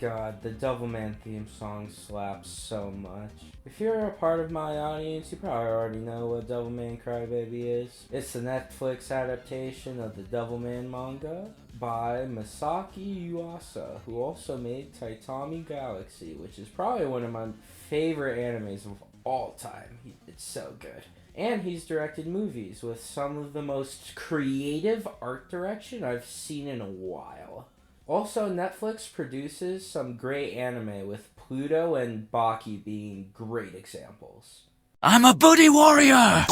God, the Devilman theme song slaps so much. If you're a part of my audience, you probably already know what Devilman Crybaby is. It's the Netflix adaptation of the Devilman manga by Masaki Yuasa, who also made Taitami Galaxy, which is probably one of my favorite animes of all time. It's so good. And he's directed movies with some of the most creative art direction I've seen in a while. Also, Netflix produces some great anime, with Pluto and Baki being great examples. I'm a booty warrior!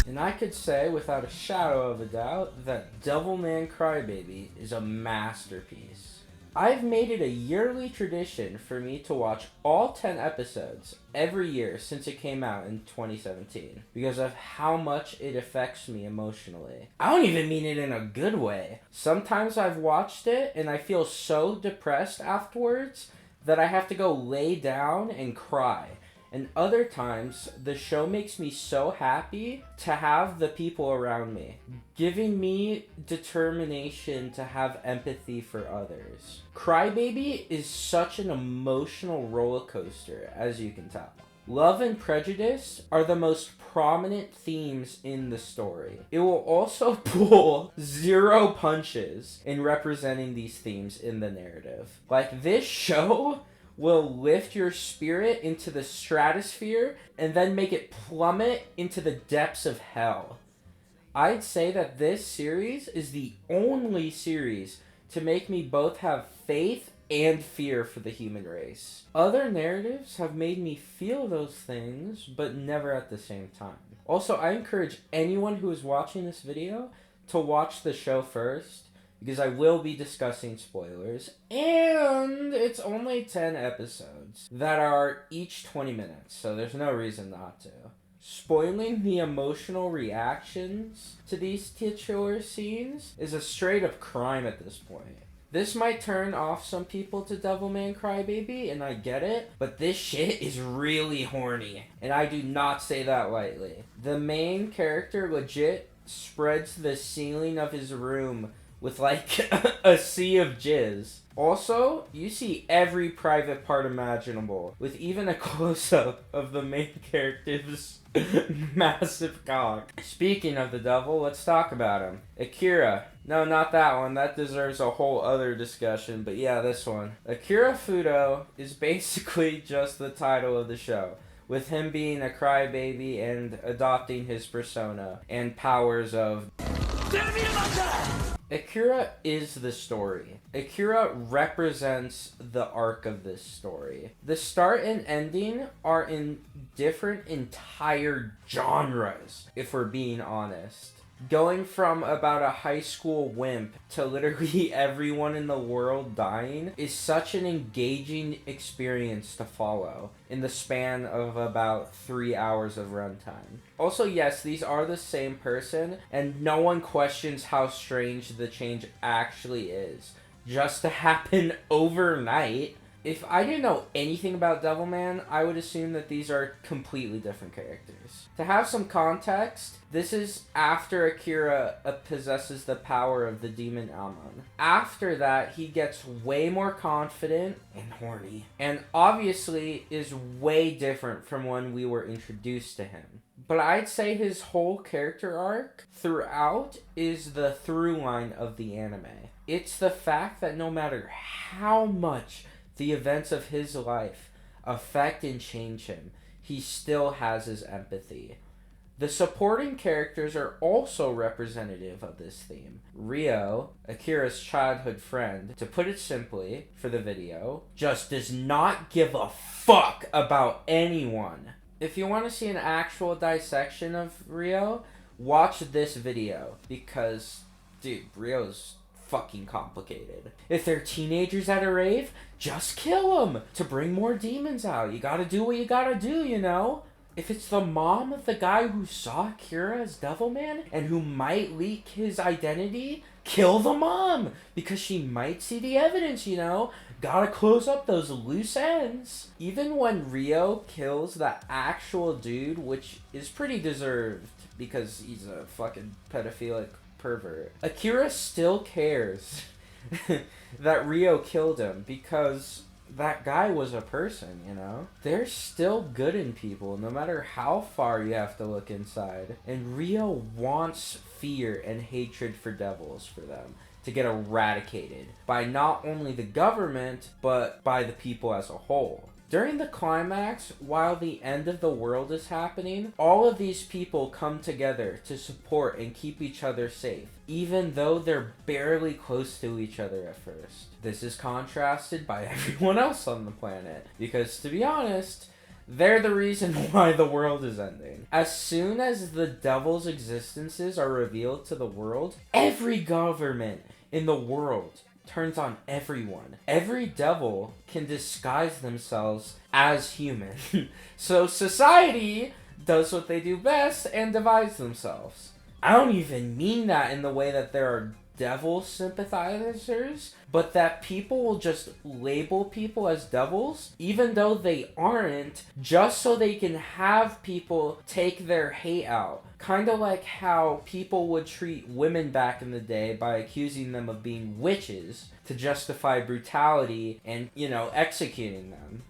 And I could say, without a shadow of a doubt, that Devilman Crybaby is a masterpiece. I've made it a yearly tradition for me to watch all 10 episodes every year since it came out in 2017 because of how much it affects me emotionally. I don't even mean it in a good way. Sometimes I've watched it and I feel so depressed afterwards that I have to go lay down and cry. And other times, the show makes me so happy to have the people around me, giving me determination to have empathy for others. Crybaby is such an emotional roller coaster, as you can tell. Love and prejudice are the most prominent themes in the story. It will also pull zero punches in representing these themes in the narrative. Like, this show will lift your spirit into the stratosphere and then make it plummet into the depths of hell. I'd say that this series is the only series to make me both have faith and fear for the human race. Other narratives have made me feel those things, but never at the same time. Also, I encourage anyone who is watching this video to watch the show first, because I will be discussing spoilers, and it's only 10 episodes that are each 20 minutes, so there's no reason not to. Spoiling the emotional reactions to these titular scenes is a straight up crime at this point. This might turn off some people to Devilman Crybaby, and I get it, but this shit is really horny, and I do not say that lightly. The main character legit spreads the ceiling of his room with like a sea of jizz. Also, you see every private part imaginable, with even a close-up of the main character's massive cock. Speaking of the devil, let's talk about him. Akira. No, not that one. That deserves a whole other discussion, but yeah, this one. Akira Fudo is basically just the title of the show, with him being a crybaby and adopting his persona and powers of... Akira is the story. Akira represents the arc of this story. The start and ending are in different entire genres, if we're being honest. Going from about a high school wimp to literally everyone in the world dying is such an engaging experience to follow in the span of about 3 hours of runtime. Also, yes, these are the same person, and no one questions how strange the change actually is. Just to happen overnight. If I didn't know anything about Devilman, I would assume that these are completely different characters. To have some context, this is after Akira possesses the power of the demon Amon. After that, he gets way more confident and horny, and obviously is way different from when we were introduced to him. But I'd say his whole character arc throughout is the through line of the anime. It's the fact that no matter how much the events of his life affect and change him, he still has his empathy. The supporting characters are also representative of this theme. Ryo, Akira's childhood friend, to put it simply for the video, just does not give a fuck about anyone. If you want to see an actual dissection of Ryo, watch this video, because, dude, Ryo's fucking complicated. If they're teenagers at a rave, just kill them to bring more demons out. You gotta do what you gotta do, you know? If it's the mom of the guy who saw Akira as Devilman and who might leak his identity, kill the mom, because she might see the evidence, you know? Gotta close up those loose ends. Even when Ryo kills the actual dude, which is pretty deserved, because he's a fucking pedophilic pervert. Akira still cares that Rio killed him because that guy was a person, you know? There's still good in people, no matter how far you have to look inside. And Rio wants fear and hatred for devils for them to get eradicated by not only the government, but by the people as a whole. During the climax, while the end of the world is happening, all of these people come together to support and keep each other safe, even though they're barely close to each other at first. This is contrasted by everyone else on the planet, because to be honest, they're the reason why the world is ending. As soon as the devil's existences are revealed to the world, every government in the world turns on everyone. Every devil can disguise themselves as human. So society does what they do best and divides themselves. I don't even mean that in the way that there are devil sympathizers, but that people will just label people as devils, even though they aren't, just so they can have people take their hate out. Kind of like how people would treat women back in the day by accusing them of being witches to justify brutality and, you know, executing them.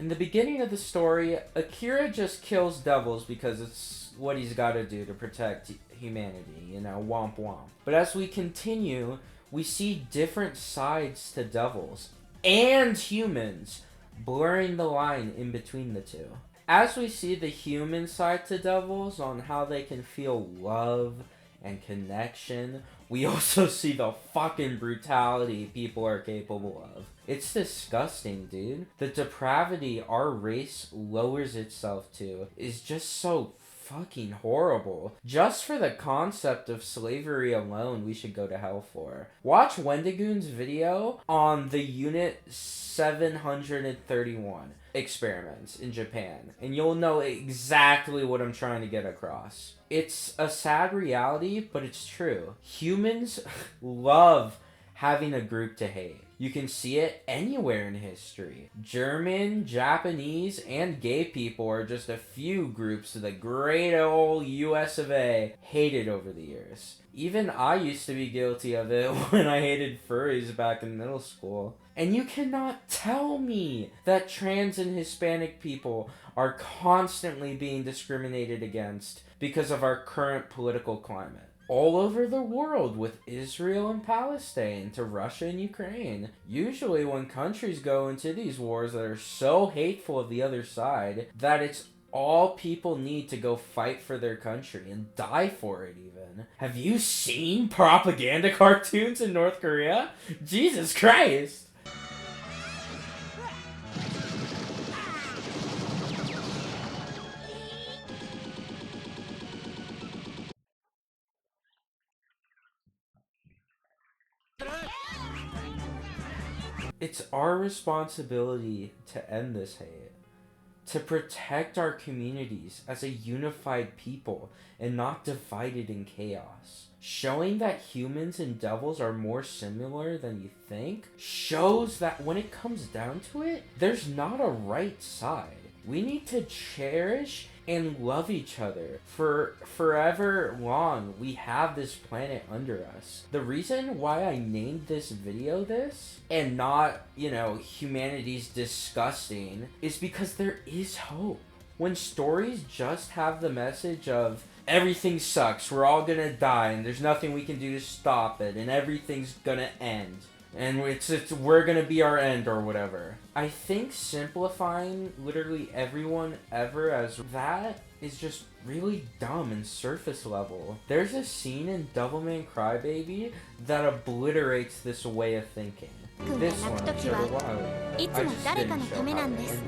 In the beginning of the story, Akira just kills devils because it's what he's got to do to protect humanity, you know, womp womp. But as we continue, we see different sides to devils and humans, blurring the line in between the two. As we see the human side to devils on how they can feel love and connection, we also see the fucking brutality people are capable of. It's disgusting, dude. The depravity our race lowers itself to is just so fucking horrible. Just for the concept of slavery alone, we should go to hell for. Watch Wendigoon's video on the Unit 731 experiments in Japan, and you'll know exactly what I'm trying to get across. It's a sad reality, but it's true. Humans love having a group to hate. You can see it anywhere in history. German, Japanese, and gay people are just a few groups the great old US of A hated over the years. Even I used to be guilty of it when I hated furries back in middle school. And you cannot tell me that trans and Hispanic people are constantly being discriminated against because of our current political climate. All over the world, with Israel and Palestine to Russia and Ukraine. Usually when countries go into these wars that are so hateful of the other side that it's all people need to go fight for their country and die for it even. Have you seen propaganda cartoons in North Korea? Jesus Christ! It's our responsibility to end this hate, to protect our communities as a unified people and not divided in chaos. Showing that humans and devils are more similar than you think shows that when it comes down to it, there's not a right side. We need to cherish and love each other for forever long. We have this planet under us. The reason why I named this video this and not, you know, humanity's disgusting is because there is hope. When stories just have the message of everything sucks, we're all gonna die and there's nothing we can do to stop it and everything's gonna end and we're gonna be our end or whatever. I think simplifying literally everyone ever as that is just really dumb and surface level. There's a scene in Devilman Crybaby that obliterates this way of thinking. This one I showed a while ago. I just didn't show how it ended.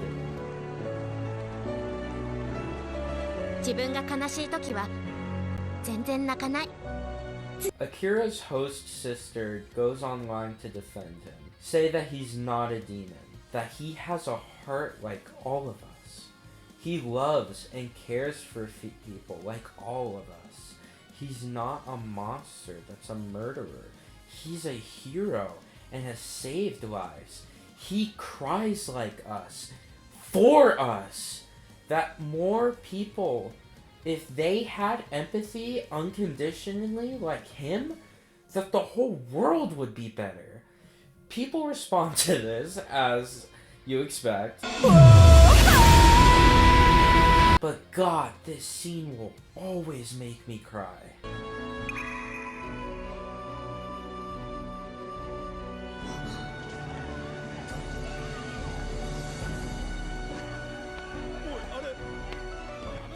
Akira's host sister goes online to defend him, say that he's not a demon, that he has a heart like all of us. He loves and cares for people like all of us. He's not a monster that's a murderer. He's a hero, and has saved lives. He cries like us, for us. That more people, if they had empathy unconditionally like him, that the whole world would be better. People respond to this, as you expect. But God, this scene will always make me cry.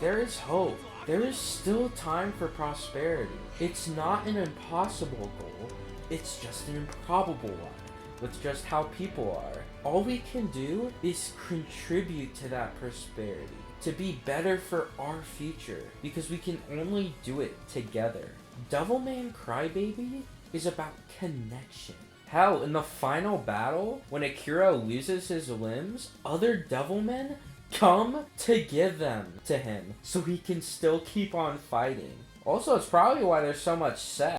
There is hope. There is still time for prosperity. It's not an impossible goal, it's just an improbable one, with just how people are. All we can do is contribute to that prosperity, to be better for our future, because we can only do it together. Devilman Crybaby is about connection. Hell, in the final battle, when Akira loses his limbs, other Devilmen come to give them to him so he can still keep on fighting. Also, it's probably why there's so much sex.